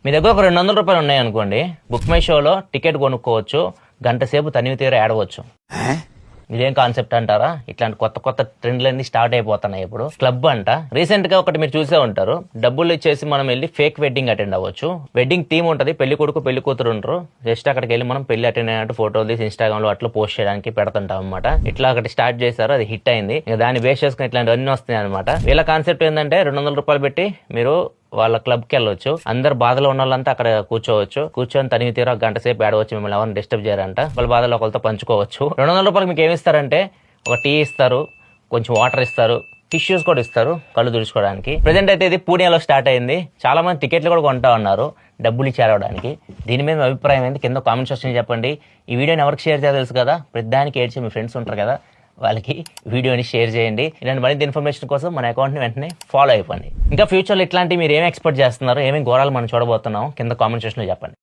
మీ దగ్గర ఒక ₹200 ఉన్నాయి అనుకోండి, బుక్ మై షోలో టికెట్ కొనుక్కోవచ్చు, గంట సేపు తనివి తీర ఏడవచ్చు. ఇదేం కాన్సెప్ట్ అంటారా? ఇట్లాంటి కొత్త కొత్త ట్రెండ్లన్నీ స్టార్ట్ అయిపోతున్నాయి ఇప్పుడు. క్లబ్ అంట, రీసెంట్ గా ఒకటి మీరు చూసే ఉంటారు, డబ్బులు ఇచ్చేసి మనం వెళ్ళి ఫేక్ వెడ్డింగ్ అటెండ్ అవ్వచ్చు. వెడ్డింగ్ టీమ్ ఉంటది, పెళ్లి కొడుకు పెళ్లి కూతురు ఉంటారు, జస్ట్ అక్కడికి వెళ్ళి మనం పెళ్లి అటెండ్ అయినట్టు ఫోటోలు తీసి ఇన్స్టాగ్రామ్ లో అట్లా పోస్ట్ చేయడానికి పెడుతుంటాం అనమాట. ఇట్లా ఒకటి స్టార్ట్ చేశారు, అది హిట్ అయింది. దాన్ని బేస్ చేసుకుని ఇట్లాంటివన్నీ వస్తున్నాయి అనమాట. వీళ్ళ కాన్సెప్ట్ ఏంటంటే ₹200 పెట్టి మీరు వాళ్ళ క్లబ్ కి వెళ్ళొచ్చు, అందరు బాధలో ఉన్న వాళ్ళంతా అక్కడ కూర్చొని తనివి తీరా గంట సేపు ఏడవచ్చు, మిమ్మల్ని ఎవరిని డిస్టర్బ్ చేయరంట, వాళ్ళ బాధలో ఒకరితో పంచుకోవచ్చు. ₹200 మీకు ఏమి ఇస్తారంటే ఒక టీ ఇస్తారు, కొంచెం వాటర్ ఇస్తారు, టిష్యూస్ కూడా ఇస్తారు కళ్ళు తుడుచుకోవడానికి. ప్రెజెంట్ అయితే ఇది పూణేలో స్టార్ట్ అయింది, చాలా మంది టికెట్లు కూడా కొంటా ఉన్నారు డబ్బులు చేరవడానికి. దీని మీద మీ అభిప్రాయం ఏంటి కింద కామెంట్ సెక్షన్ చెప్పండి. ఈ వీడియోని ఎవరికి షేర్ చేయాలో తెలుసు కదా, ప్రతిదానికి ఏడ్చి మీ ఫ్రెండ్స్ ఉంటారు కదా, వాళ్ళకి వీడియోని షేర్ చేయండి. ఇలాంటి మరింత ఇన్ఫర్మేషన్ కోసం మన అకౌంట్ని వెంటనే ఫాలో అయిపోండి. ఇంకా ఫ్యూచర్లో ఇట్లాంటి మీరు ఏమి ఎక్స్పెక్ట్ చేస్తున్నారు, ఏమేమి ఘోరాలు మనం చూడబోతున్నాం కింద కామెంట్ సెక్షన్లో చెప్పండి.